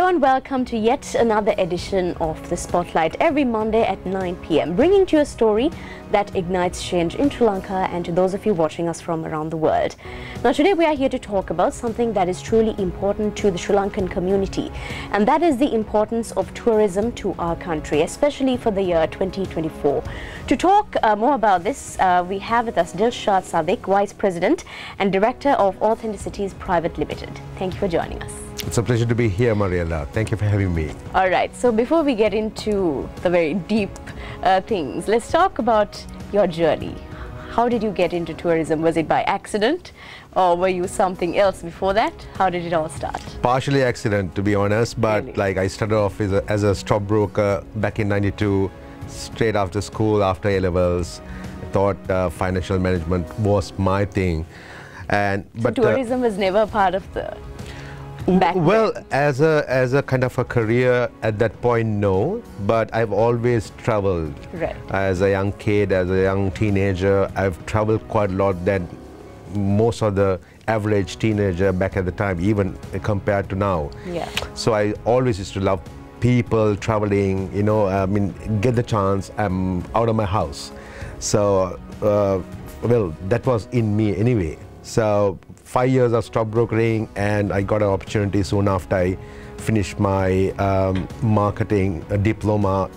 Hello and welcome to yet another edition of The Spotlight every Monday at 9 p.m, bringing to you a story that ignites change in Sri Lanka and to those of you watching us from around the world. Now today we are here to talk about something that is truly important to the Sri Lankan community, and that is the importance of tourism to our country, especially for the year 2024. To talk more about this, we have with us Dilshad Sadiq, Vice President and Director of Authenticities Private Limited. Thank you for joining us. It's a pleasure to be here, Mariella. Thank you for having me. All right, so before we get into the very deep things, let's talk about your journey. How did you get into tourism? Was it by accident or were you something else before that? How did it all start? Partially accident, to be honest, but Really? like I started off as a stockbroker back in '92, straight after school, after A-levels. I thought financial management was my thing. But tourism was never a part of the well, as a kind of a career at that point, no, but I've always traveled. Right. As a young kid, as a young teenager, I've traveled quite a lot than most of the average teenager back at the time, even compared to now. Yeah. So I always used to love people, traveling, you know, I mean, get the chance, I'm out of my house. So, well, that was in me anyway. So 5 years of stockbrokering, and I got an opportunity soon after I finished my marketing diploma,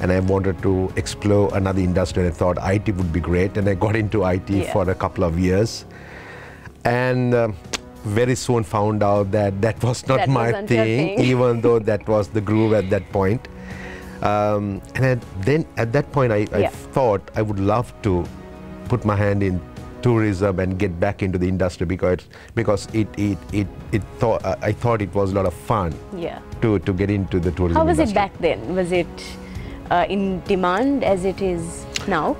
and I wanted to explore another industry, and I thought IT would be great, and I got into IT for a couple of years, and very soon found out that that was not my thing, even though that was the groove at that point. And then at that point I thought I would love to put my hand in tourism and get back into the industry because I thought it was a lot of fun to get into the tourism industry. How was it back then? Was it in demand as it is now?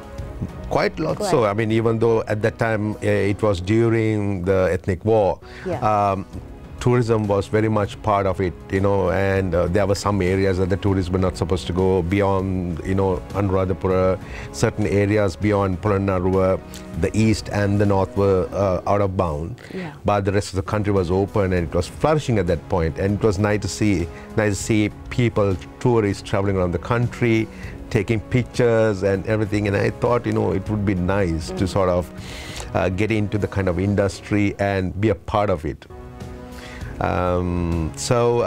Quite a lot. So, I mean, even though at that time it was during the ethnic war, tourism was very much part of it, you know, and there were some areas that the tourists were not supposed to go beyond, you know, Anuradhapura. Certain areas beyond Polonnaruwa, the east and the north were out of bound. But the rest of the country was open and it was flourishing at that point. And it was nice to see people, tourists traveling around the country, taking pictures and everything. And I thought, you know, it would be nice to sort of get into the kind of industry and be a part of it. So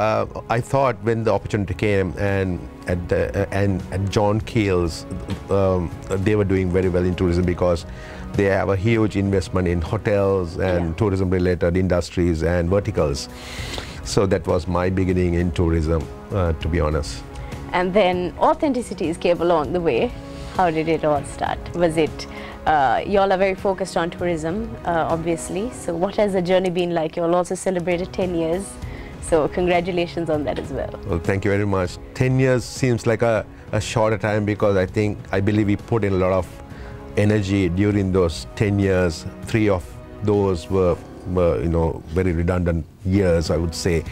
I thought when the opportunity came, and at John Keel's, they were doing very well in tourism because they have a huge investment in hotels and tourism-related industries and verticals. So that was my beginning in tourism, to be honest. And then Authenticities came along the way. How did it all start? Was it you all are very focused on tourism, obviously. So what has the journey been like? You all also celebrated 10 years. So congratulations on that as well. Well, thank you very much. 10 years seems like a shorter time because I believe we put in a lot of energy during those 10 years. 3 of those were you know, very redundant years, I would say.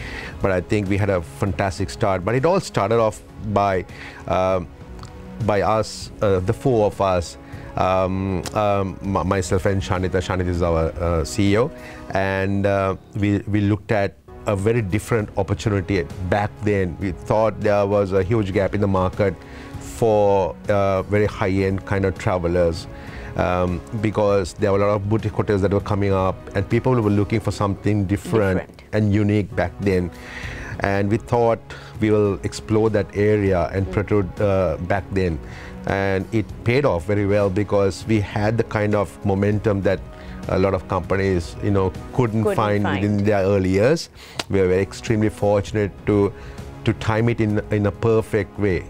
But I think we had a fantastic start. But it all started off by us, the 4 of us, myself and Shanita. Shanita is our CEO, and we looked at a very different opportunity back then. We thought there was a huge gap in the market for very high-end kind of travelers, because there were a lot of boutique hotels that were coming up and people were looking for something different and unique back then. And we thought we will explore that area and protrude back then. And it paid off very well because we had the kind of momentum that a lot of companies, you know, couldn't find in their early years. We were extremely fortunate to time it in a perfect way.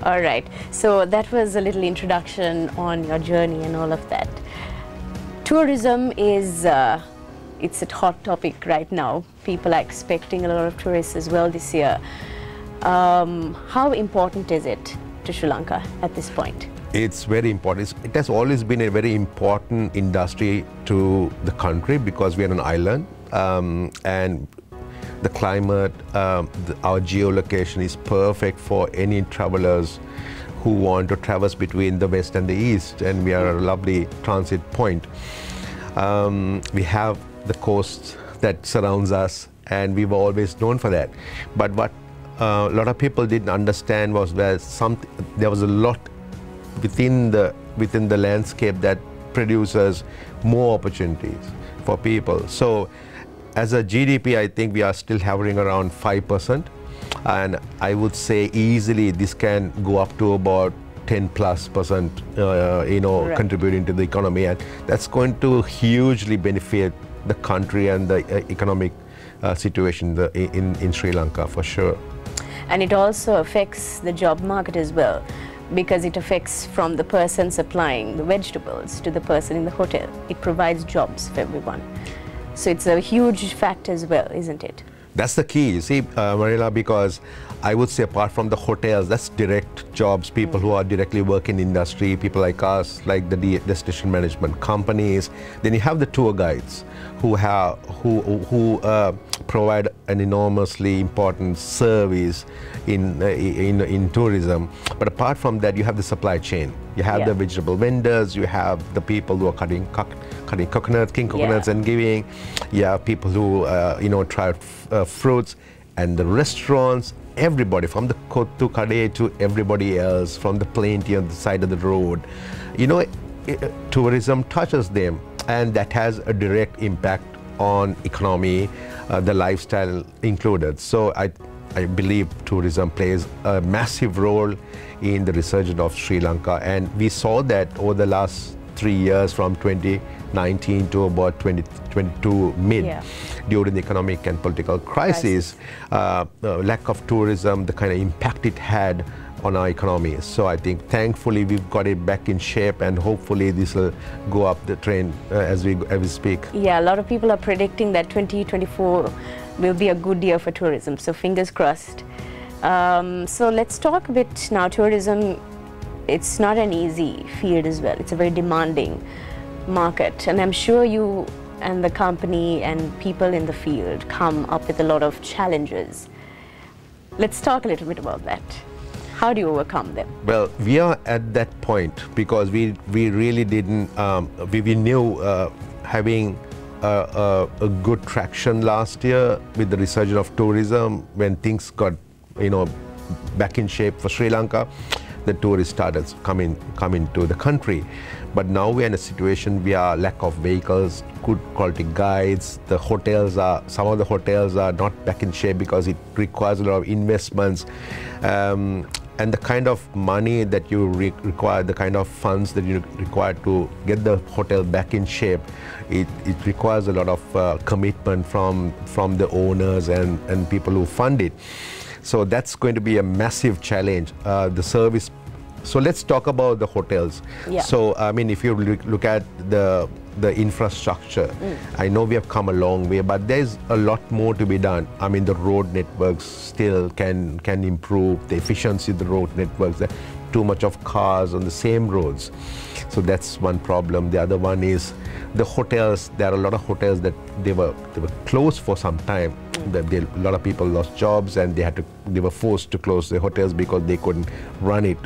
All right. So that was a little introduction on your journey and all of that. Tourism is it's a hot topic right now. People are expecting a lot of tourists as well this year. How important is it to Sri Lanka at this point? It's very important. It has always been a very important industry to the country because we are an island, and the climate, our geolocation is perfect for any travelers who want to traverse between the west and the east, and we are a lovely transit point. We have the coast that surrounds us, and we were always known for that. But what a lot of people didn't understand was there was a lot within the landscape that produces more opportunities for people. So as a GDP, I think we are still hovering around 5%, and I would say easily this can go up to about 10+%, Right. contributing to the economy, and that's going to hugely benefit the country and the economic situation in Sri Lanka for sure. And it also affects the job market as well, because it affects from the person supplying the vegetables to the person in the hotel. It provides jobs for everyone. So it's a huge fact as well, isn't it? That's the key, you see, Marilla, because I would say apart from the hotels, that's direct jobs, people who are directly working in industry, people like us, like the destination management companies. Then you have the tour guides who provide an enormously important service in tourism. But apart from that, you have the supply chain. You have the vegetable vendors, you have the people who are cutting coconuts, king coconuts and giving. You have people who try fruits, and the restaurants. Everybody from the Kotu Kade to everybody else, from the plenty on the side of the road. Tourism touches them, and that has a direct impact on economy, the lifestyle included. So I believe tourism plays a massive role in the resurgence of Sri Lanka, and we saw that over the last 3 years, from 2019 to about 2022 mid, during the economic and political crisis, lack of tourism, the kind of impact it had on our economy. So I think thankfully we've got it back in shape, and hopefully this will go up the train as we speak. Yeah, a lot of people are predicting that 2024 will be a good year for tourism, so fingers crossed. So let's talk a bit now. Tourism, it's not an easy field as well. It's a very demanding market, and I'm sure you and the company and people in the field come up with a lot of challenges. Let's talk a little bit about that. How do you overcome them? Well, we are at that point because we really didn't, we knew having a good traction last year with the resurgence of tourism. When things got back in shape for Sri Lanka, the tourists started coming to the country. But now we're in a situation where lack of vehicles, good quality guides, some of the hotels are not back in shape because it requires a lot of investments. And the kind of money that you require, the kind of funds that you require to get the hotel back in shape, it requires a lot of commitment from the owners and people who fund it. So that's going to be a massive challenge. The service. So let's talk about the hotels. Yeah. So I mean, if you look at the infrastructure, I know we have come a long way, but there's a lot more to be done. I mean, the road networks still can improve the efficiency of the road networks. There are too much of cars on the same roads. So that's one problem. The other one is the hotels. There are a lot of hotels that they were closed for some time. A lot of people lost jobs, and they were forced to close the hotels because they couldn't run it.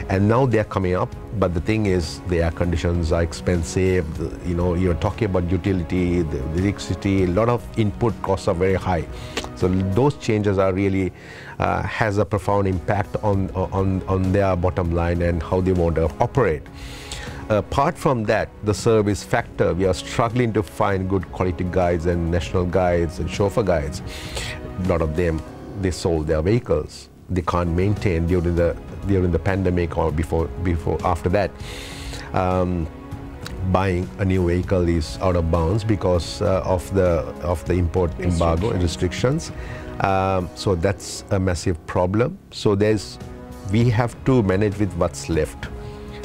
And now they're coming up, but the thing is, the air conditions are expensive. You're talking about utility, the electricity, a lot of input costs are very high. So those changes are really has a profound impact on their bottom line and how they want to operate. Apart from that, the service factor, we are struggling to find good quality guides and national guides and chauffeur guides. A lot of them, they sold their vehicles. They can't maintain during the pandemic or after that. Buying a new vehicle is out of bounds because of the import embargo and restrictions. So that's a massive problem. So we have to manage with what's left.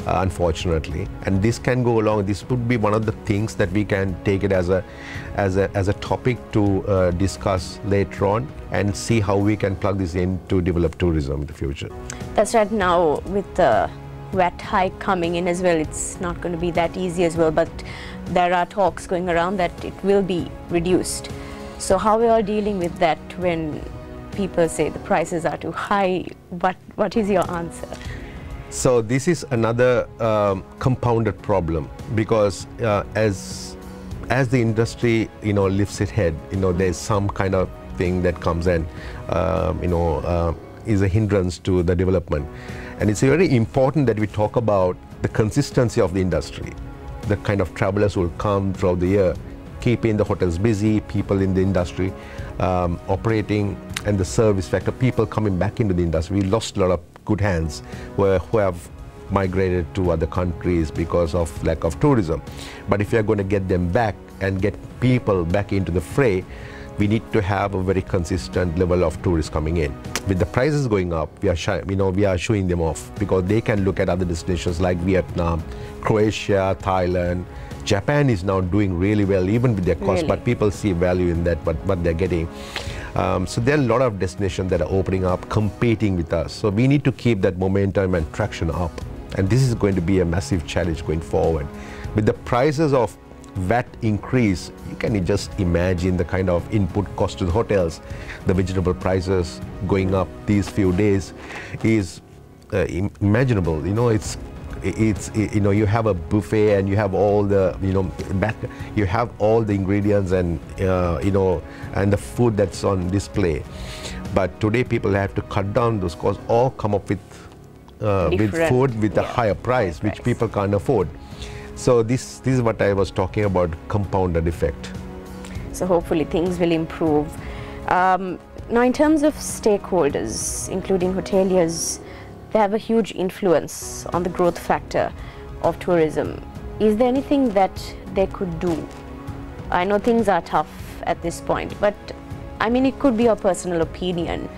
Unfortunately, and this can go along. This would be one of the things that we can take it as a topic to discuss later on and see how we can plug this in to develop tourism in the future. That's right. Now with the VAT hike coming in as well, it's not going to be that easy as well, but there are talks going around that it will be reduced. So how are we all dealing with that when people say the prices are too high? What is your answer? So this is another compounded problem because as as the industry, lifts its head, there's some kind of thing that comes and, is a hindrance to the development. And it's very important that we talk about the consistency of the industry, the kind of travelers who will come throughout the year, keeping the hotels busy, people in the industry operating, and the service factor, people coming back into the industry. We lost a lot of good hands who have migrated to other countries because of lack of tourism. But if we are going to get them back and get people back into the fray, we need to have a very consistent level of tourists coming in. With the prices going up, we are showing them off, because they can look at other destinations like Vietnam, Croatia, Thailand. Japan is now doing really well, even with their cost, but people see value in that, what they're getting. So there are a lot of destinations that are opening up, competing with us. So we need to keep that momentum and traction up. And this is going to be a massive challenge going forward. With the prices of VAT increase, you can just imagine the kind of input cost to the hotels. The vegetable prices going up these few days is imaginable. You have a buffet and you have all the you have all the ingredients and and the food that's on display. But today people have to cut down those costs or come up with food with a higher price, which people can't afford. So this is what I was talking about, compounded effect. So hopefully things will improve. Now in terms of stakeholders, including hoteliers, they have a huge influence on the growth factor of tourism. Is there anything that they could do? I know things are tough at this point, but I mean, it could be your personal opinion.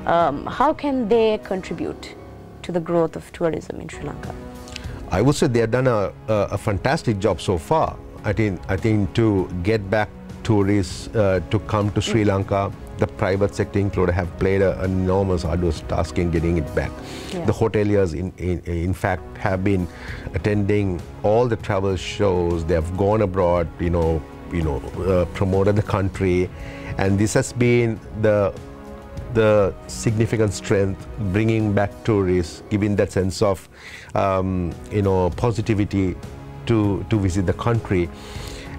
How can they contribute to the growth of tourism in Sri Lanka? I would say they have done a fantastic job so far. I think to get back tourists to come to Sri Lanka, the private sector included have played an enormous arduous task in getting it back. The hoteliers in fact have been attending all the travel shows. They have gone abroad, promoted the country, and this has been the significant strength, bringing back tourists, giving that sense of positivity to visit the country,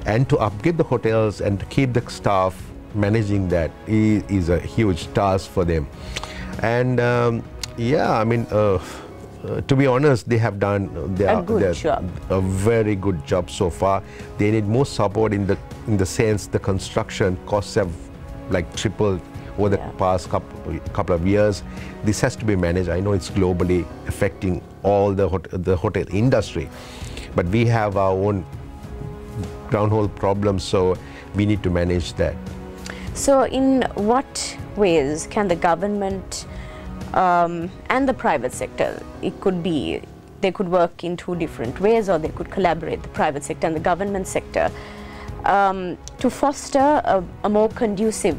and to upgrade the hotels and to keep the staff managing that is a huge task for them. And to be honest, they have done a very good job so far. They need more support in the sense the construction costs have like tripled over the past couple of years. This has to be managed. I know it's globally affecting all the hotel industry, but we have our own groundhole problems, so we need to manage that. So in what ways can the government and the private sector, they could work in two different ways, or they could collaborate, the private sector and the government sector, to foster a more conducive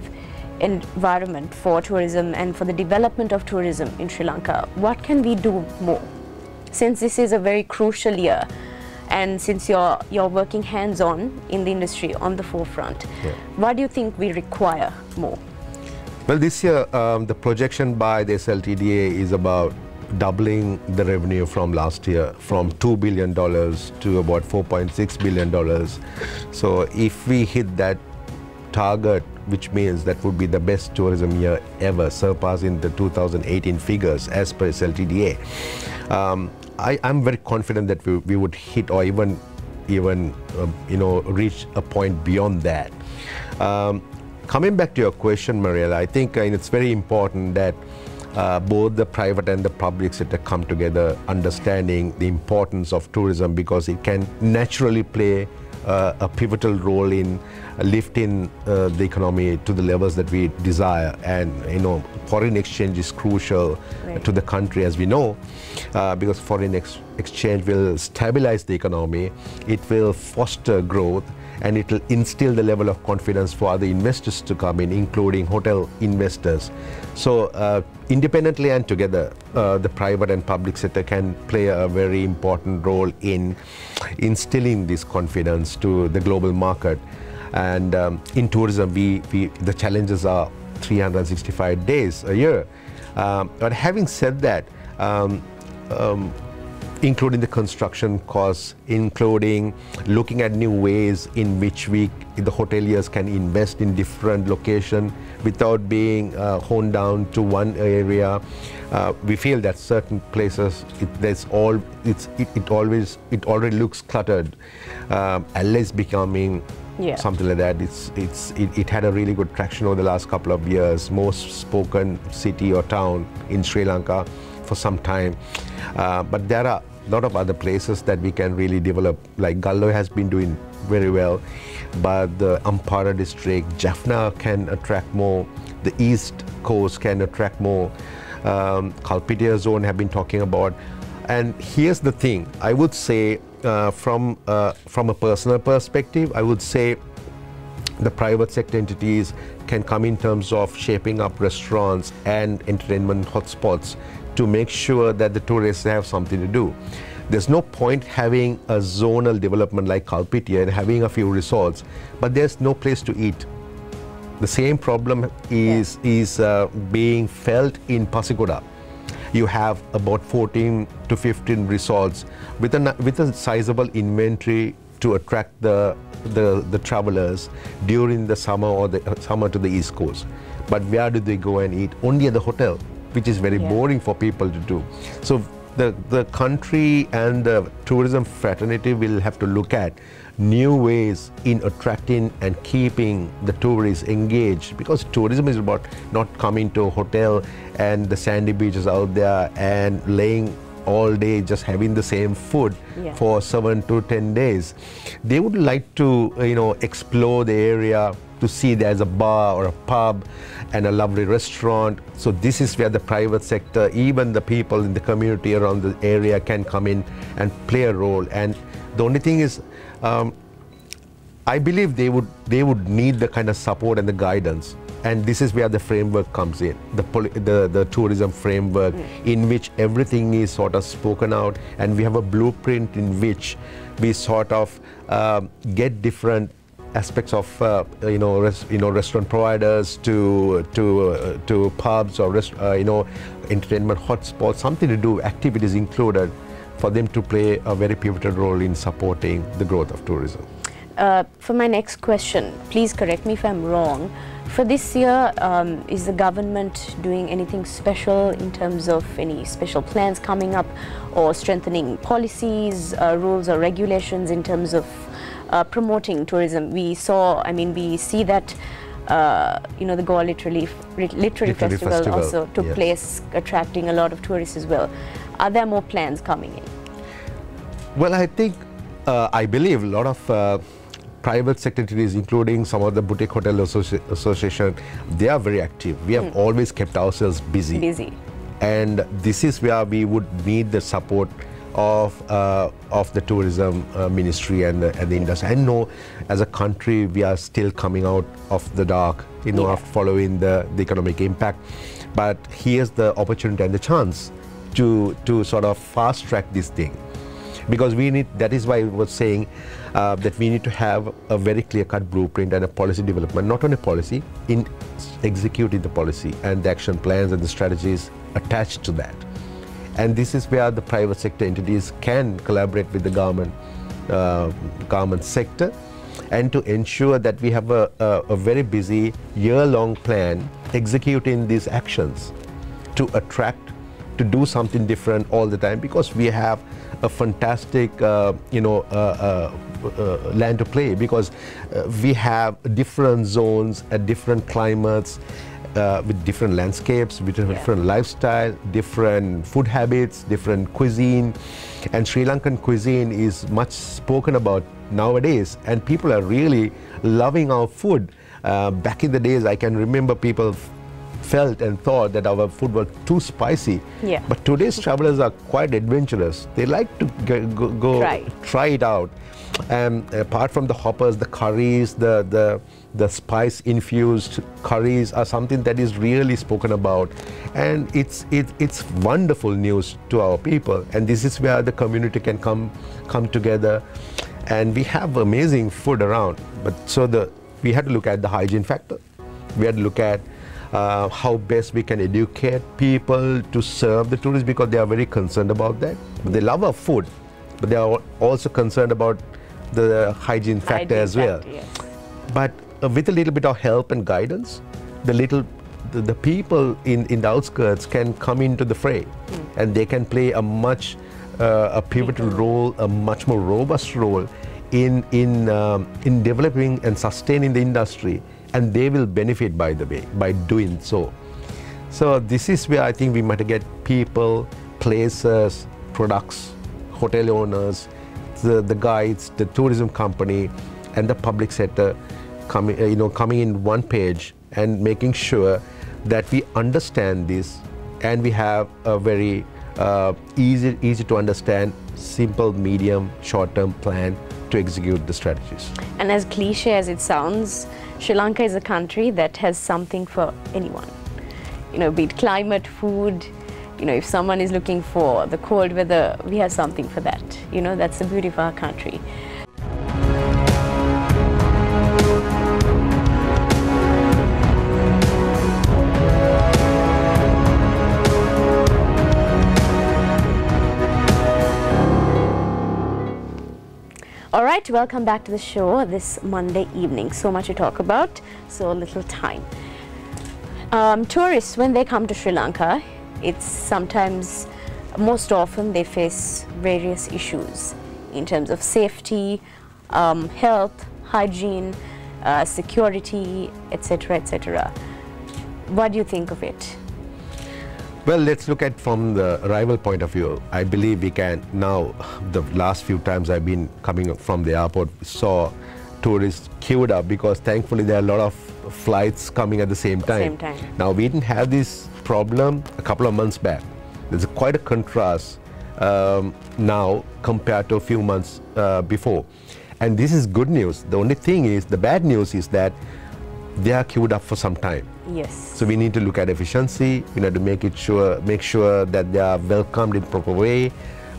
environment for tourism and for the development of tourism in Sri Lanka? What can we do more? Since this is a very crucial year, and since you're working hands-on in the industry on the forefront, what do you think we require more? Well, this year the projection by the SLTDA is about doubling the revenue from last year, from $2 billion to about $4.6 billion. So if we hit that target, which means that would be the best tourism year ever, surpassing the 2018 figures as per SLTDA. I'm very confident that we would hit or even reach a point beyond that. Coming back to your question, Mariela, I think it's very important that both the private and the public sector come together, understanding the importance of tourism, because it can naturally play a pivotal role in lifting the economy to the levels that we desire. And foreign exchange is crucial to the country, as we know, because foreign exchange will stabilize the economy, it will foster growth, and it will instill the level of confidence for other investors to come in, including hotel investors. So independently and together, the private and public sector can play a very important role in instilling this confidence to the global market. And in tourism, the challenges are 365 days a year. But having said that, including the construction costs, including looking at new ways in which the hoteliers can invest in different locations without being honed down to one area. We feel that certain places it already looks cluttered. LA is becoming something like that. It had a really good traction over the last couple of years. Most spoken city or town in Sri Lanka for some time. But there are a lot of other places that we can really develop, like Galloy has been doing very well, but the Ampara district, Jaffna can attract more, the East Coast can attract more, Kalpitia zone have been talking about. And here's the thing, I would say from a personal perspective, I would say the private sector entities can come in terms of shaping up restaurants and entertainment hotspots to make sure that the tourists have something to do. There's no point having a zonal development like Kalpitia and having a few resorts, but there's no place to eat. The same problem is being felt in Pasikoda. You have about 14 to 15 resorts with a sizable inventory to attract the travelers during the summer or the summer to the East Coast. But where do they go and eat? Only at the hotel, which is very boring for people to do. So the country and the tourism fraternity will have to look at new ways in attracting and keeping the tourists engaged, because tourism is about not coming to a hotel and the sandy beaches out there and laying all day just having the same food for 7 to 10 days. They would like to explore the area, to see there's a bar or a pub and a lovely restaurant. So this is where the private sector, even the people in the community around the area, can come in and play a role. And the only thing is, I believe they would need the kind of support and the guidance. And this is where the framework comes in, the tourism framework, in which everything is sort of spoken out, and we have a blueprint in which we sort of get different aspects of restaurant providers to pubs or entertainment hotspots, something to do, activities included, for them to play a very pivotal role in supporting the growth of tourism. For my next question, please correct me if I'm wrong. For this year, is the government doing anything special in terms of any special plans coming up, or strengthening policies, rules or regulations in terms of promoting tourism? We see that the Goa Literary Festival also took place, attracting a lot of tourists as well. Are there more plans coming in? Well, I believe a lot of private sector entities, including some of the boutique hotel association, they are very active. We have always kept ourselves busy. And this is where we would need the support of the tourism ministry and the industry. I know as a country we are still coming out of the dark, of following the economic impact. But here's the opportunity and the chance to sort of fast track this thing. Because that is why I was saying that we need to have a very clear-cut blueprint and a policy development, not only policy, in executing the policy and the action plans and the strategies attached to that. And this is where the private sector entities can collaborate with the government sector, and to ensure that we have a very busy year-long plan executing these actions to attract, to do something different all the time, because we have a fantastic land to play, because we have different zones at different climates, with different landscapes, with different lifestyle, different food habits, different cuisine. And Sri Lankan cuisine is much spoken about nowadays, and people are really loving our food. Back in the days, I can remember people felt and thought that our food was too spicy. But today's travelers are quite adventurous. They like to go try it out. And apart from the hoppers, the curries, the spice infused curries are something that is really spoken about, and it's wonderful news to our people. And this is where the community can come together, and we have amazing food around. But we had to look at the hygiene factor. We had to look at how best we can educate people to serve the tourists, because they are very concerned about that. But they love our food, but they are also concerned about the hygiene factor as well. Yes. But with a little bit of help and guidance, the people in the outskirts can come into the fray, and they can play a pivotal role, a much more robust role in developing and sustaining the industry, and they will benefit by doing so. So this is where I think we might get people, places, products, hotel owners, the guides, the tourism company, and the public sector coming in one page and making sure that we understand this, and we have a very easy to understand, simple, medium, short-term plan to execute the strategies. And as cliche as it sounds, Sri Lanka is a country that has something for anyone. Be it climate, food, if someone is looking for the cold weather, we have something for that. That's the beauty of our country. All right, welcome back to the show this Monday evening. So much to talk about, so little time. Tourists, when they come to Sri Lanka, it's sometimes, most often, they face various issues in terms of safety, health, hygiene, security, etc., etc. What do you think of it? Well, let's look at from the arrival point of view. I believe we can now, the last few times I've been coming from the airport, saw tourists queued up, because thankfully there are a lot of flights coming at the same time. Now, we didn't have this problem a couple of months back. There's quite a contrast now compared to a few months before. And this is good news. The only thing is, the bad news is that they are queued up for some time. Yes. So we need to look at efficiency. We need to make sure that they are welcomed in proper way.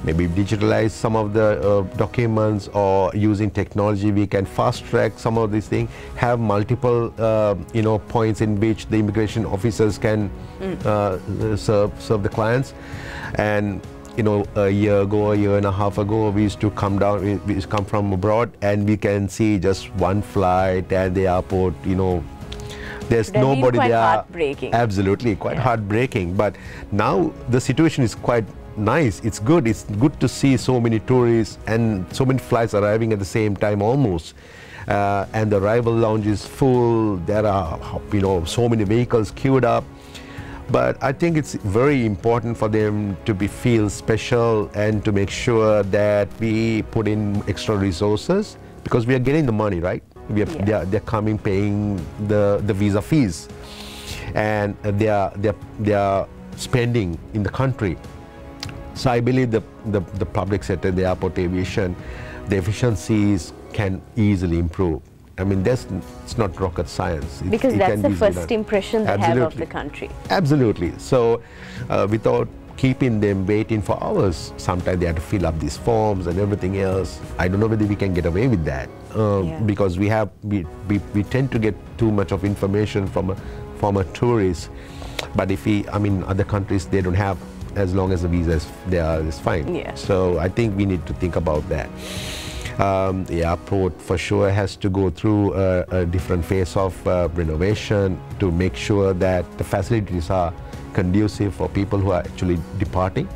Maybe digitalize some of the documents, or using technology we can fast track some of these things. Have multiple points in which the immigration officers can serve the clients. And a year and a half ago, we used to come down. We used to come from abroad, and we can see just one flight at the airport. There's nobody there. Heartbreaking. Absolutely, quite heartbreaking. But now the situation is quite nice. It's good. It's good to see so many tourists and so many flights arriving at the same time almost. And the arrival lounge is full. There are so many vehicles queued up. But I think it's very important for them to feel special, and to make sure that we put in extra resources, because we are getting the money, right? They're coming, paying the visa fees, and they are spending in the country. So I believe the public sector, the airport aviation, the efficiencies can easily improve. I mean, it's not rocket science. Because that's the first impression they have of the country. Absolutely. So without keeping them waiting for hours, sometimes they have to fill up these forms and everything else. I don't know whether we can get away with that, because we tend to get too much of information from a tourist. But other countries, they don't have, as long as the visa is there, is fine. Yeah. So I think we need to think about that. The airport for sure has to go through a different phase of renovation to make sure that the facilities are conducive for people who are actually departing,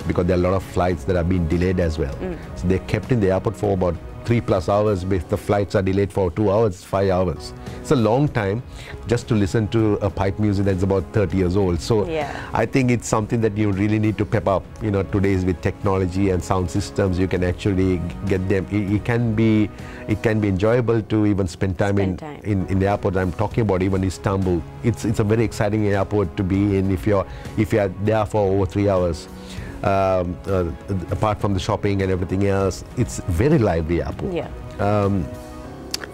because there are a lot of flights that are being delayed as well. So they're kept in the airport for about 3+ hours. If the flights are delayed for 2 hours, 5 hours. It's a long time just to listen to a pipe music that's about 30 years old. So I think it's something that you really need to pep up. Today's with technology and sound systems, you can actually get them. It can be enjoyable to even spend time in the airport. I'm talking about even Istanbul. It's a very exciting airport to be in if you're there for over 3 hours. Apart from the shopping and everything else, it's very lively airport.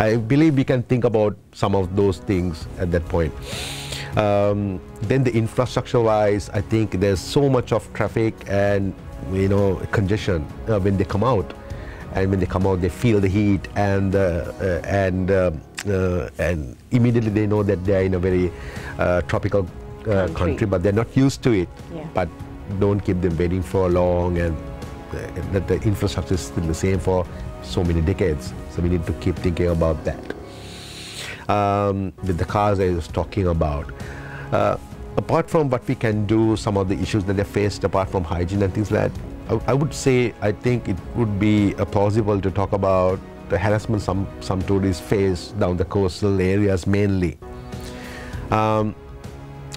I believe we can think about some of those things at that point. Then the infrastructure wise, I think there's so much of traffic and congestion when they come out. And when they come out, they feel the heat and and immediately they know that they are in a very tropical country, but they're not used to it. Yeah. But don't keep them waiting for long, and that the infrastructure is still the same for so many decades. So we need to keep thinking about that. With the cars I was talking about, apart from what we can do, some of the issues that they faced, apart from hygiene and things like that, I would say I think it would be plausible to talk about the harassment some tourists face down the coastal areas mainly.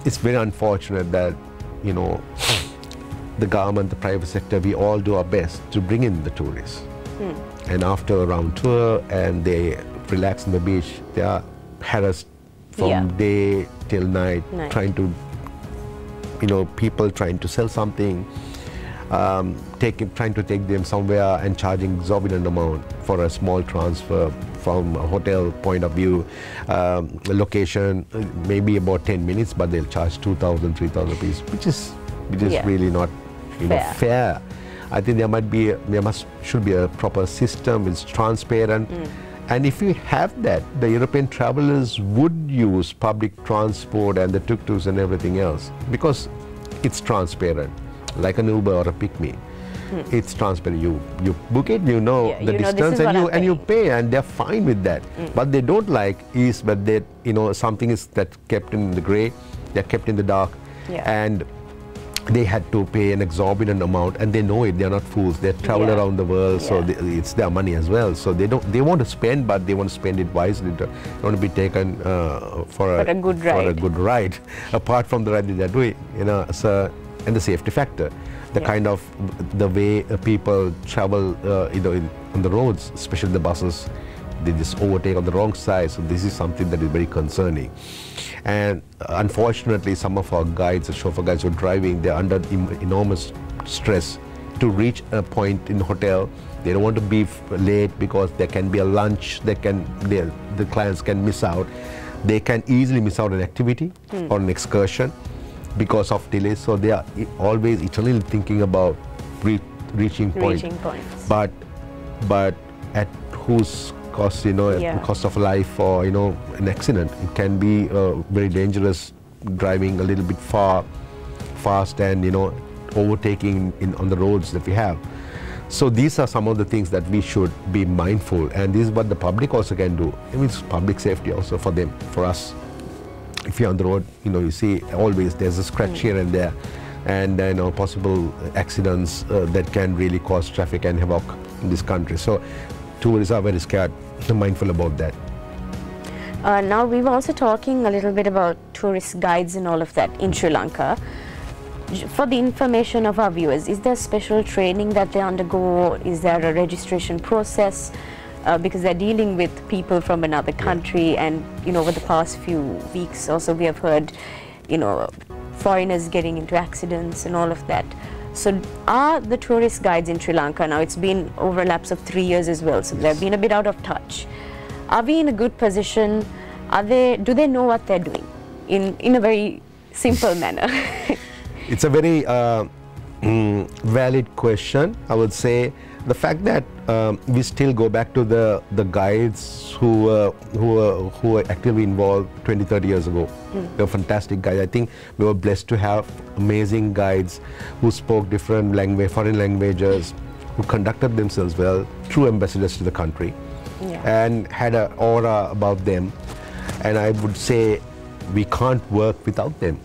It's very unfortunate that, you know, the government, the private sector, we all do our best to bring in the tourists. And after a round tour and they relax on the beach, they are harassed from day till night, trying to, you know, people trying to sell something, trying to take them somewhere and charging exorbitant amount for a small transfer from a hotel point of view, location, maybe about 10 minutes, but they'll charge 2,000, 3,000 rupees, which is really not, you know, fair. I think should be a proper system. It's transparent. And if you have that, the European travelers would use public transport and the tuk-tuks and everything else, because it's transparent, like an Uber or a Pick-me. It's transparent. You book it, you know the distance, and you pay, and they're fine with that. But they don't like is that they, you know, something is that kept in the grey, they're kept in the dark, and they had to pay an exorbitant amount, and they know it. They're not fools. They travel around the world, so it's their money as well. So they want to spend, but they want to spend it wisely. They want to be taken for a good ride. Apart from the ride that they're doing, you know, so, and the safety factor, the kind of the way people travel, you know, on the roads, especially the buses, they just overtake on the wrong side. So this is something that is very concerning. And unfortunately, some of our guides, the chauffeur guides who are driving, they're under enormous stress to reach a point in the hotel. They don't want to be late because there can be a lunch, the clients can miss out. They can easily miss out an activity or an excursion because of delays. So they are always eternally thinking about reaching points. But at whose cost, you know, at the cost of life, or, you know, an accident. It can be very dangerous, driving a little bit fast and, you know, overtaking on the roads that we have. So these are some of the things that we should be mindful, and this is what the public also can do. I mean, it's public safety also for them, for us. If you're on the road, you know, you see always there's a scratch here and there, and, you know, possible accidents that can really cause traffic and havoc in this country. So tourists are very scared, mindful about that. Now we were also talking a little bit about tourist guides and all of that in Sri Lanka. For the information of our viewers, is there special training that they undergo? Is there a registration process? Because they're dealing with people from another country, and, you know, over the past few weeks also we have heard, you know, foreigners getting into accidents and all of that. So are the tourist guides in Sri Lanka, now it's been over a lapse of 3 years as well, so they've been a bit out of touch. Are we in a good position? Do they know what they're doing in a very simple manner? It's a very valid question. I would say the fact that we still go back to the guides who were actively involved 20, 30 years ago. They were fantastic guides. I think we were blessed to have amazing guides who spoke different foreign languages, who conducted themselves well, true ambassadors to the country, and had an aura about them. And I would say we can't work without them.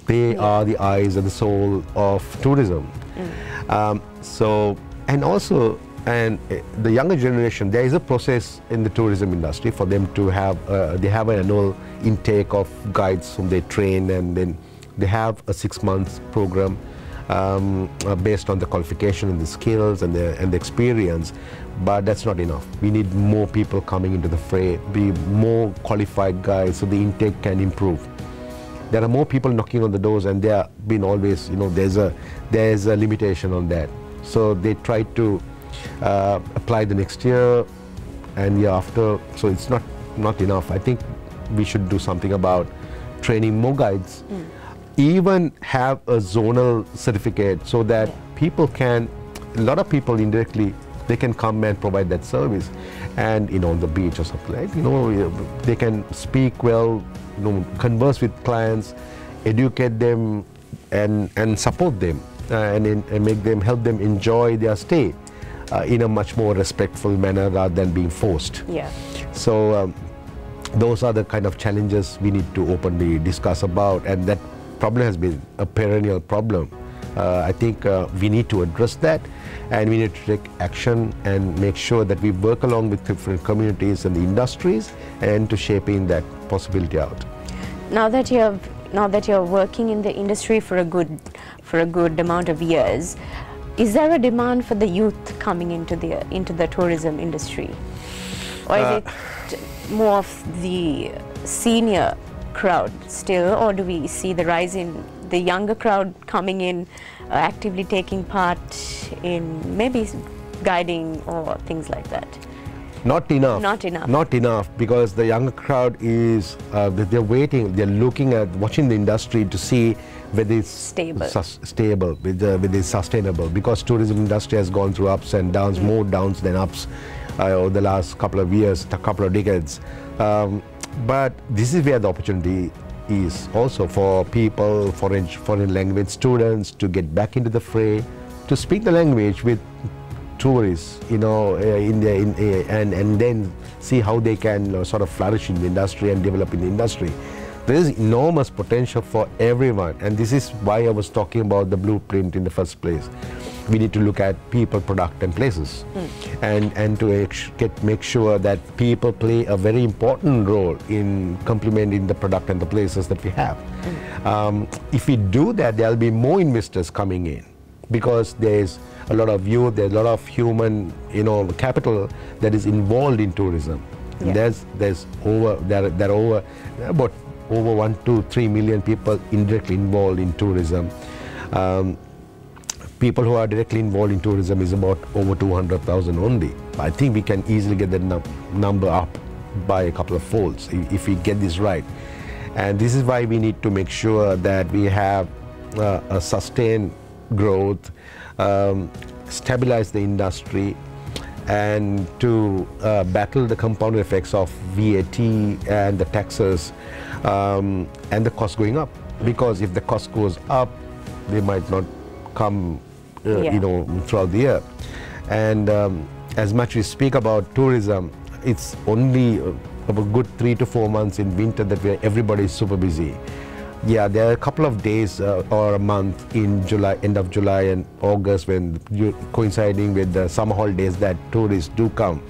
They are the eyes and the soul of tourism. And the younger generation, there is a process in the tourism industry for them to have, they have an annual intake of guides whom they train, and then they have a 6-month program based on the qualification and the skills and the experience. But that's not enough. We need more people coming into the fray, be more qualified guides so the intake can improve. There are more people knocking on the doors, and there have been always, you know, there's a limitation on that. So they try to apply the next year and year after. So it's not enough. I think we should do something about training more guides. Even have a zonal certificate so that people can, a lot of people indirectly They can come and provide that service, and on the beach or something like, they can speak well, converse with clients, educate them, and support them, and help them enjoy their stay in a much more respectful manner rather than being forced. Yeah. So those are the kind of challenges we need to openly discuss about, and that problem has been a perennial problem. I think we need to address that, and we need to take action and make sure that we work along with different communities and the industries, and to shaping that possibility out. Now that you're working in the industry for a good amount of years, is there a demand for the youth coming into the tourism industry, or is it more of the senior crowd still, or do we see the rise in the younger crowd coming in, actively taking part in maybe guiding or things like that? Not enough. Not enough. Not enough, because the younger crowd is, they're waiting, they're looking at, watching the industry to see whether it's stable, whether it's sustainable, because tourism industry has gone through ups and downs, more downs than ups over the last couple of years, a couple of decades. But this is where the opportunity is also for people, foreign language students, to get back into the fray, to speak the language with tourists, and then see how they can sort of flourish in the industry and develop in the industry. There is enormous potential for everyone, and this is why I was talking about the blueprint in the first place. We need to look at people, product, and places, and to make sure that people play a very important role in complementing the product and the places that we have. If we do that, there'll be more investors coming in, because there's a lot of youth, there's a lot of human, capital that is involved in tourism. Yeah. There are about over 1 to 3 million people indirectly involved in tourism. People who are directly involved in tourism is about over 200,000 only. I think we can easily get that number up by a couple of folds if we get this right. And this is why we need to make sure that we have a sustained growth, stabilize the industry, and to battle the compound effects of VAT and the taxes and the cost going up. Because if the cost goes up, they might not come throughout the year. And as much we speak about tourism, it's only a good 3 to 4 months in winter that everybody is super busy. Yeah, there are a couple of days or a month in July, end of July and August, when coinciding with the summer holidays, that tourists do come.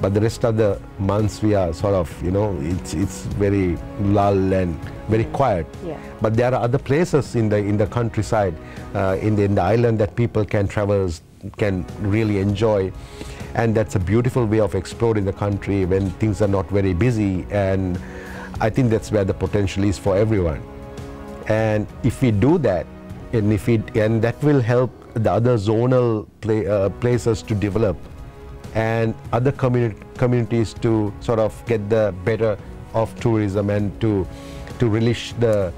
But the rest of the months we are sort of, it's very lull and very quiet. Yeah. But there are other places in the countryside, in the island, that people can really enjoy. And that's a beautiful way of exploring the country when things are not very busy. And I think that's where the potential is for everyone. And if we do that, and that will help the other zonal places to develop, and other communities to sort of get the better of tourism, and to relish the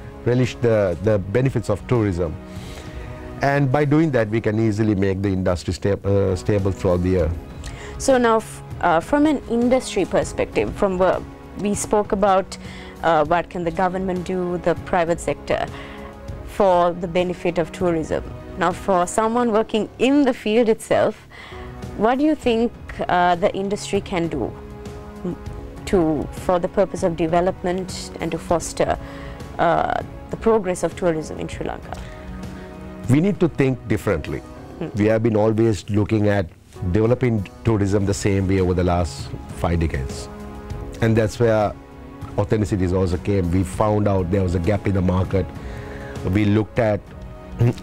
benefits of tourism. And by doing that, we can easily make the industry stable throughout the year. So now, from an industry perspective, from where we spoke about what can the government do, the private sector, for the benefit of tourism. Now, for someone working in the field itself, what do you think the industry can do for the purpose of development and to foster the progress of tourism in Sri Lanka? We need to think differently. We have been always looking at developing tourism the same way over the last 5 decades. And that's where Authenticities also came. We found out there was a gap in the market. We looked at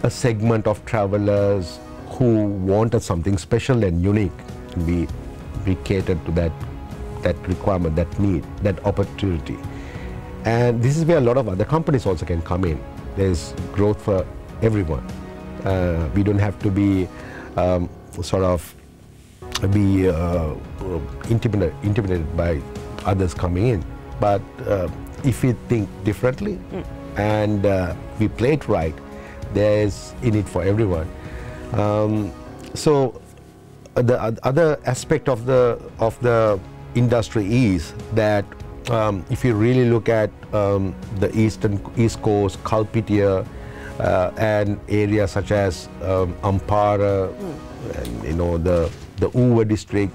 a segment of travelers who wanted something special and unique. We catered to that requirement, that need, that opportunity. And this is where a lot of other companies also can come in. There's growth for everyone. We don't have to be intimidated by others coming in. But if we think differently and we play it right, there's in it for everyone. So other aspect of the industry is that if you really look at the East Coast, Kalpitia, and areas such as Ampara, and, you know, the Uva district,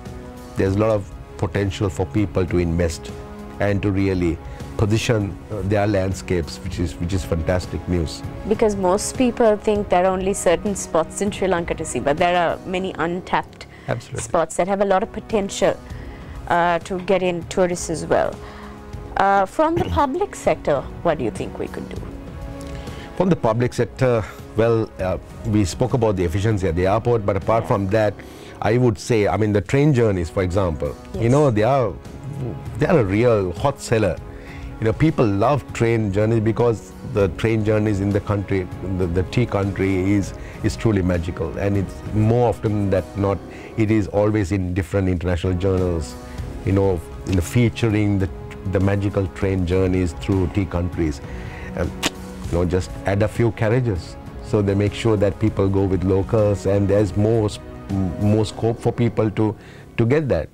there's a lot of potential for people to invest and to really position their landscapes, which is fantastic news. Because most people think there are only certain spots in Sri Lanka to see, but there are many untapped spots that have a lot of potential to get in tourists as well. From the public sector, what do you think we could do? From the public sector, well, we spoke about the efficiency at the airport, but apart from that, I would say, I mean, the train journeys, for example, you know, they are a real hot seller. You know, people love train journeys because the train journeys in the country, the tea country, is truly magical, and it's more often than not, it is always in different international journals, you know, featuring the magical train journeys through tea countries. And, you know, just add a few carriages, so they make sure that people go with locals, and there's more scope for people to get that,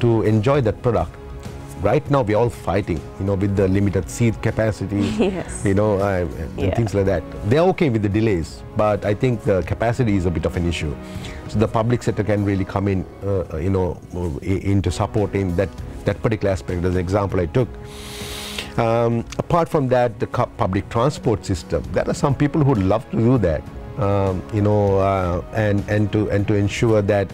to enjoy that product. Right now we're all fighting, you know, with the limited seat capacity, you know, and things like that. They're okay with the delays, but I think the capacity is a bit of an issue. So the public sector can really come in, you know, into supporting that particular aspect. As an example I took. Apart from that, the public transport system, there are some people who would love to do that, you know, and to ensure that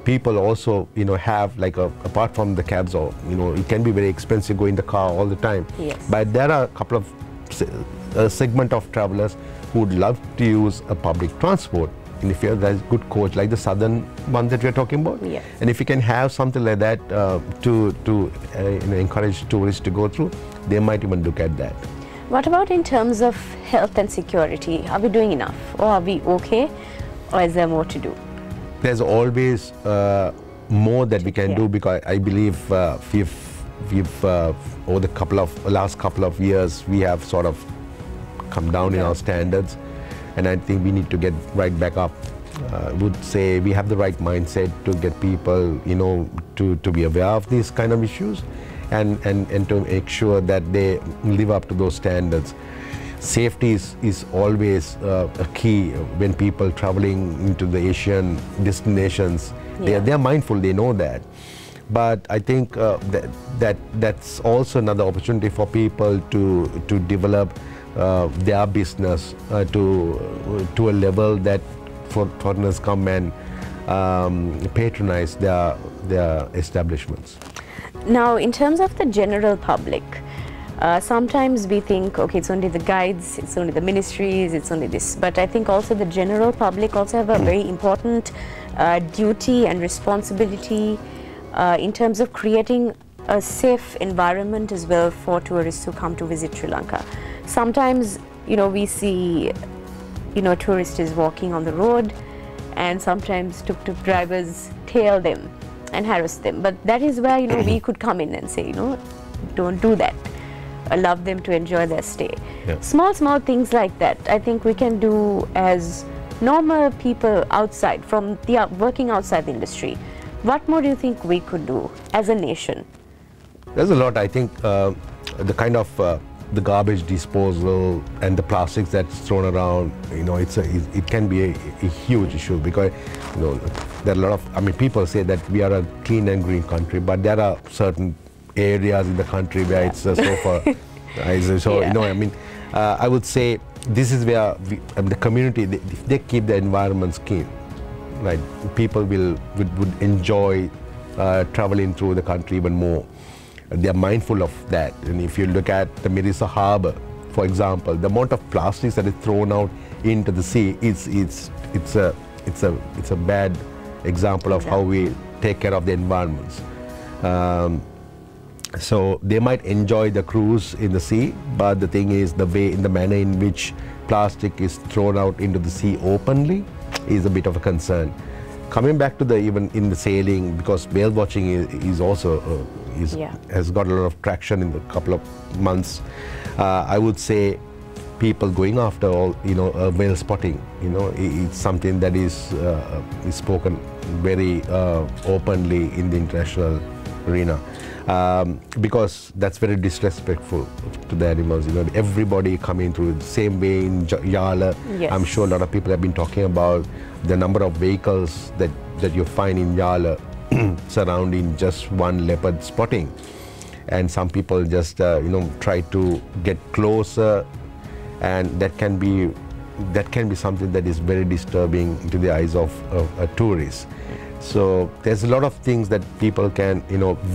people also, you know, have like apart from the cabs, or, you know, it can be very expensive going in the car all the time. But there are a couple of segment of travelers who would love to use a public transport. And if you have a good coach like the southern one that we're talking about, and if you can have something like that to you know, encourage tourists to go through, they might even look at that. What about in terms of health and security? Are we doing enough, or are we okay, or is there more to do? There's always more that we can do, because I believe we've over the last couple of years, we have sort of come down in our standards, and I think we need to get right back up. I would say we have the right mindset to get people, you know, to be aware of these kind of issues, and to make sure that they live up to those standards. Safety is always a key when people traveling into the Asian destinations. They're mindful, they know that. But I think that's also another opportunity for people to develop their business to a level that foreigners come and patronize their establishments. Now, in terms of the general public, sometimes we think, okay, it's only the guides, it's only the ministries, it's only this. But I think also the general public also have a very important duty and responsibility in terms of creating a safe environment as well for tourists who come to visit Sri Lanka. Sometimes, you know, we see, you know, tourists is walking on the road, and sometimes tuk-tuk drivers tail them and harass them. But that is where, you know, we could come in and say, you know, don't do that. Allow them to enjoy their stay. Small things like that, I think we can do as normal people outside, from the working outside the industry. What more do you think we could do as a nation? There's a lot. I think the kind of the garbage disposal and the plastics that's thrown around, you know, it can be a huge issue, because, you know, there are a lot of, I mean, people say that we are a clean and green country, but there are certain areas in the country where it's so far. So, you know, I mean, I would say this is where the community, if they keep the environments clean, right, people would enjoy traveling through the country even more. They are mindful of that. And if you look at the Mirissa Harbour, for example, the amount of plastics that is thrown out into the sea, it's a bad example of how we take care of the environments. So they might enjoy the cruise in the sea, but the thing is, the manner in which plastic is thrown out into the sea openly is a bit of a concern. Coming back to even in the sailing, because whale watching is also has got a lot of traction in the couple of months. I would say people going after all, whale spotting. It's something that is spoken very openly in the international arena, because that's very disrespectful to the animals. Everybody coming through the same way in Yala. Yes. I'm sure a lot of people have been talking about the number of vehicles that you find in Yala surrounding just one leopard spotting, and some people just try to get closer, and that can be something that is very disturbing to the eyes of a tourist. So there's a lot of things that people can,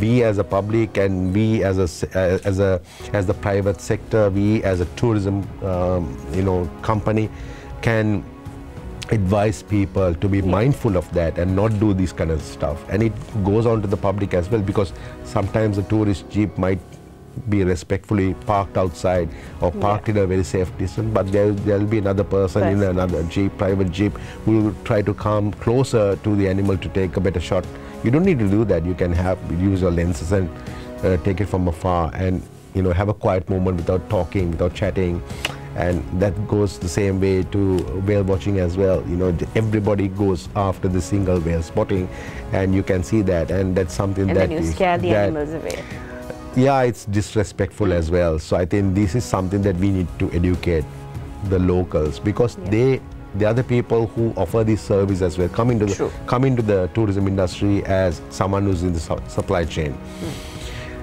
we as a public, and we as the private sector, we as a tourism company can advise people to be mindful of that and not do this kind of stuff. And it goes on to the public as well, because sometimes a tourist jeep might be respectfully parked outside or parked in a very safe distance, but there'll be another person in another jeep, private jeep, who will try to come closer to the animal to take a better shot. You don't need to do that. You can use your lenses and take it from afar, and have a quiet moment without talking, without chatting. And that goes the same way to whale watching as well. Everybody goes after the single whale spotting, and you can see that, and that's something and then you scare the animals away. Yeah, it's disrespectful as well. So I think this is something that we need to educate the locals, because they are the people who offer this service as well, come into the tourism industry as someone who's in the supply chain.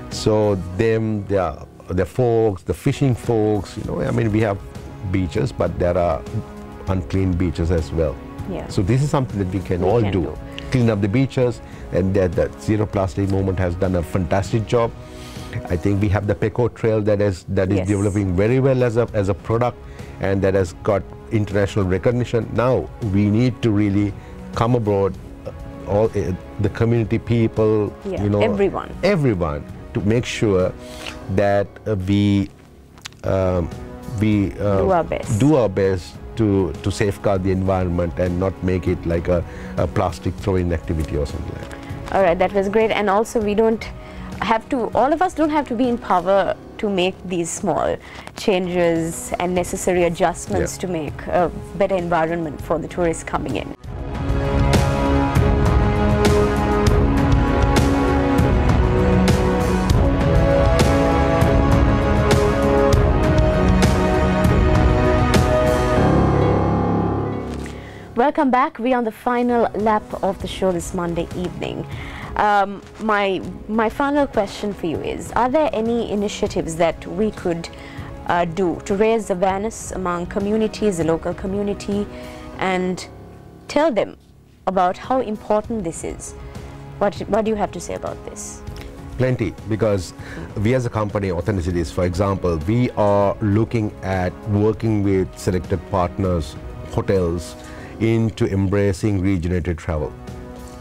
So the folks, the fishing folks, we have beaches, but there are unclean beaches as well. So this is something that we can all do. Clean up the beaches, and that Zero Plastic movement has done a fantastic job. I think we have the Peco Trail that is developing very well as a product, and that has got international recognition. Now we need to really come abroad, all the community people, everyone, to make sure that we do our best to safeguard the environment and not make it like a plastic throwing activity or something like that. All right, that was great. And also, all of us don't have to be in power to make these small changes and necessary adjustments to make a better environment for the tourists coming in. Welcome back. We're on the final lap of the show this Monday evening. My final question for you is, are there any initiatives that we could do to raise awareness among communities, the local community, and tell them about how important this is? What do you have to say about this? Plenty, because we as a company, Authenticities, for example, we are looking at working with selected partners, hotels, into embracing regenerated travel.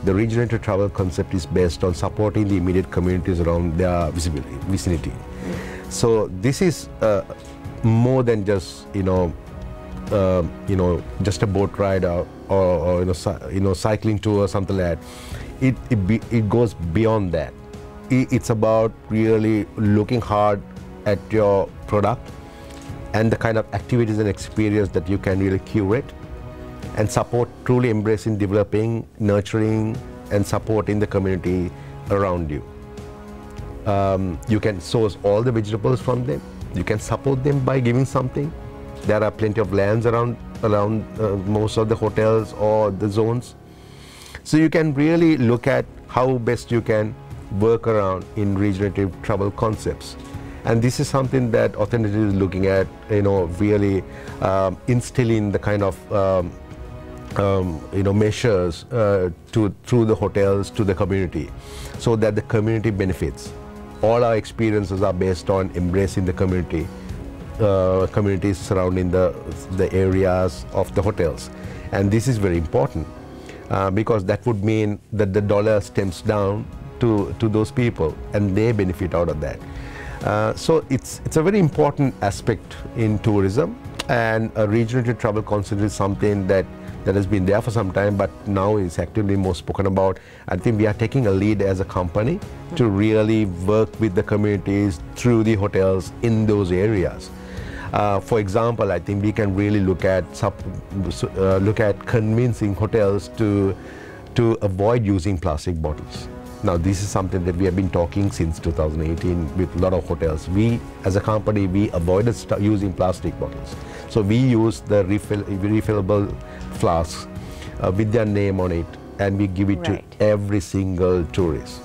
The regenerated travel concept is based on supporting the immediate communities around their vicinity. So this is more than just just a boat ride or cycling tour or something like that. It goes beyond that. It's about really looking hard at your product and the kind of activities and experience that you can really curate, and support, truly embracing, developing, nurturing, and supporting the community around you. You can source all the vegetables from them. You can support them by giving something. There are plenty of lands around most of the hotels or the zones. So you can really look at how best you can work around in regenerative travel concepts. And this is something that Authenticities is looking at, really instilling the kind of measures through the hotels to the community, so that the community benefits. All our experiences are based on embracing the communities surrounding the areas of the hotels, and this is very important because that would mean that the dollar stems down to those people, and they benefit out of that. So it's a very important aspect in tourism, and a regenerative travel concept is something that has been there for some time, but now is actively more spoken about. I think we are taking a lead as a company to really work with the communities through the hotels in those areas. For example, I think we can really look at convincing hotels to avoid using plastic bottles. Now, this is something that we have been talking since 2018 with a lot of hotels. We, as a company, we avoided using plastic bottles. So we use the refillable flasks with their name on it, and we give it to every single tourist.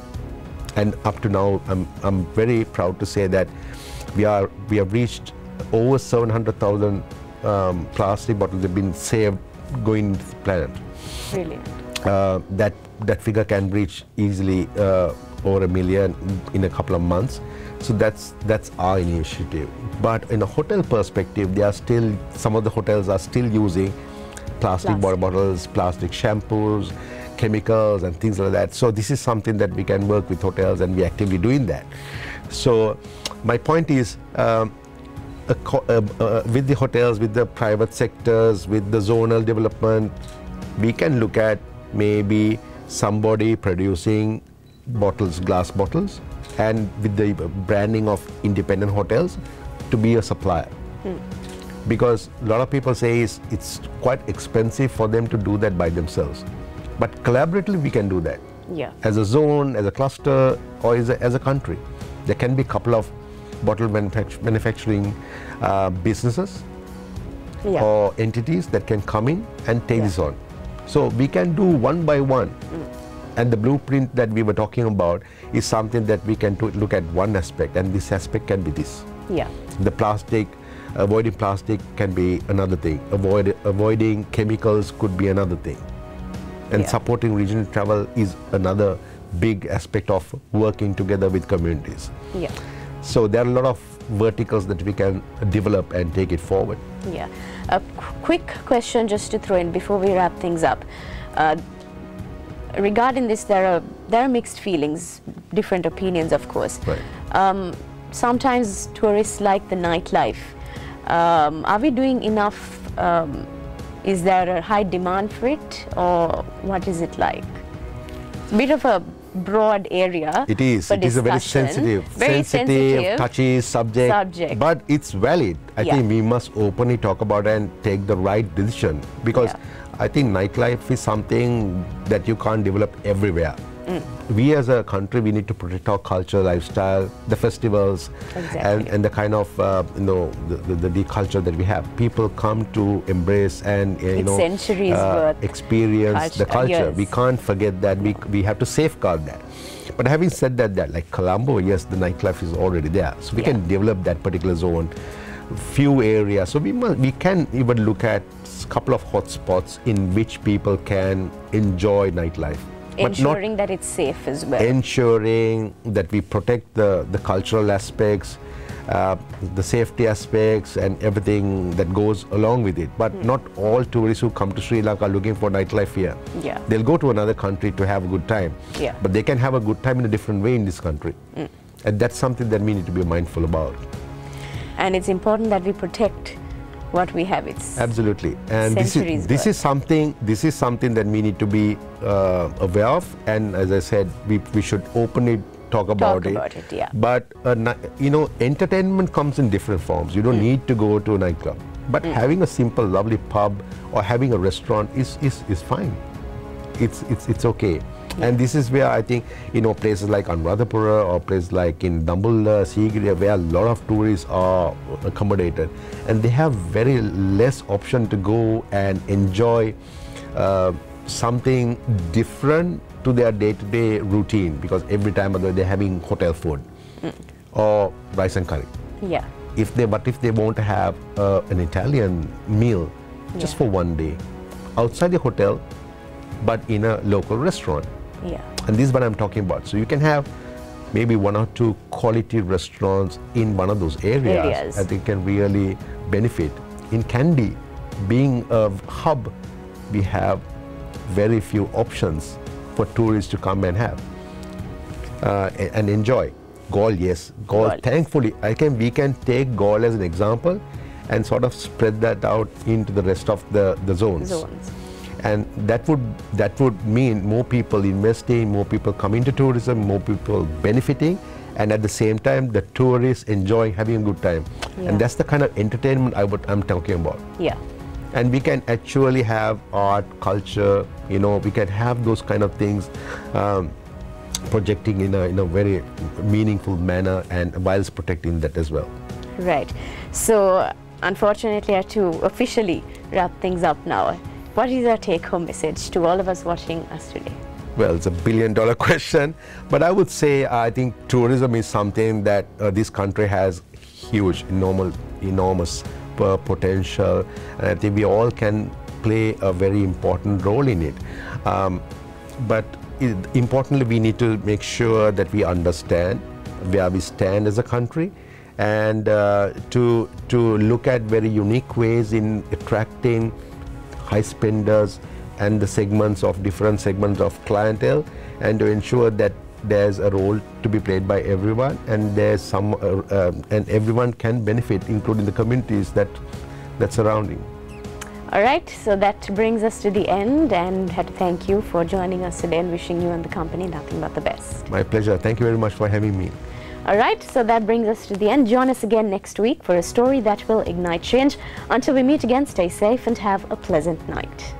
And up to now, I'm very proud to say that we have reached over 700,000 plastic bottles have been saved going into the planet. Brilliant. That figure can reach easily over 1 million in a couple of months. So that's our initiative. But in a hotel perspective, there are still, some of the hotels are still using plastic water bottles, plastic shampoos, chemicals and things like that. So this is something that we can work with hotels, and we're actively doing that. So my point is, with the hotels, with the private sectors, with the zonal development, we can look at maybe somebody producing bottles, glass bottles, and with the branding of independent hotels to be a supplier. Because a lot of people say it's quite expensive for them to do that by themselves. But collaboratively we can do that. Yeah. As a zone, as a cluster, or as a country. There can be a couple of bottle manufacturing businesses or entities that can come in and take this on. So we can do one by one. And the blueprint that we were talking about is something that we can look at one aspect, and this aspect can be this. Yeah. The plastic, avoiding plastic can be another thing. Avoiding chemicals could be another thing. And supporting regional travel is another big aspect of working together with communities. Yeah. So there are a lot of verticals that we can develop and take it forward. Yeah. A quick question just to throw in before we wrap things up. Regarding this, there are mixed feelings, different opinions, of course. Right. Sometimes tourists like the nightlife. Are we doing enough? Is there a high demand for it, or what is it like? It's a bit of a broad area. It is. It is a very sensitive, touchy subject. But it's valid. I think we must openly talk about it and take the right decision, because I think nightlife is something that you can't develop everywhere. We as a country, we need to protect our culture, lifestyle, the festivals, and the kind of the culture that we have. People come to embrace and centuries worth experience the culture. We can't forget that. We have to safeguard that. But having said that, like Colombo, yes, the nightlife is already there, so we can develop that particular zone, few areas. So we can even look at a couple of hotspots in which people can enjoy nightlife. Ensuring that it's safe as well. Ensuring that we protect the cultural aspects, the safety aspects, and everything that goes along with it. But not all tourists who come to Sri Lanka are looking for nightlife here. Yeah. They'll go to another country to have a good time. Yeah. But they can have a good time in a different way in this country. And that's something that we need to be mindful about. And it's important that we protect what we have. It's absolutely, and this is something that we need to be aware of, and as I said, we should openly talk about it. Yeah. But entertainment comes in different forms. You don't need to go to a nightclub, but having a simple, lovely pub or having a restaurant is fine. It's okay. And this is where I think, places like Anuradhapura or places like in Dambulla, Sigiriya, where a lot of tourists are accommodated, and they have very less option to go and enjoy something different to their day-to-day routine, because every time they're having hotel food or rice and curry. Yeah. But if they want to have an Italian meal just for one day outside the hotel, but in a local restaurant. Yeah. And this is what I'm talking about. So you can have maybe 1 or 2 quality restaurants in one of those areas. I think can really benefit. In Kandy, being a hub, we have very few options for tourists to come and have and enjoy. Galle, yes. Galle, thankfully, we can take Galle as an example and sort of spread that out into the rest of the zones. And that would mean more people investing, more people coming to tourism, more people benefiting, and at the same time the tourists enjoying having a good time. And that's the kind of entertainment I'm talking about. Yeah. And we can actually have art, culture, you know, we can have those kind of things projecting in a very meaningful manner, and whilst protecting that as well. Right. So unfortunately I have to officially wrap things up now. What is your take-home message to all of us watching us today? Well, it's a billion-dollar question, but I would say I think tourism is something that this country has huge, enormous potential, and I think we all can play a very important role in it. But importantly, we need to make sure that we understand where we stand as a country, and to look at very unique ways in attracting high spenders and the different segments of clientele, and to ensure that there's a role to be played by everyone, and there's and everyone can benefit, including the communities that surrounding. All right, so that brings us to the end, and I had to thank you for joining us today, and wishing you and the company nothing but the best. My pleasure. Thank you very much for having me. All right, so that brings us to the end. Join us again next week for a story that will ignite change. Until we meet again, stay safe and have a pleasant night.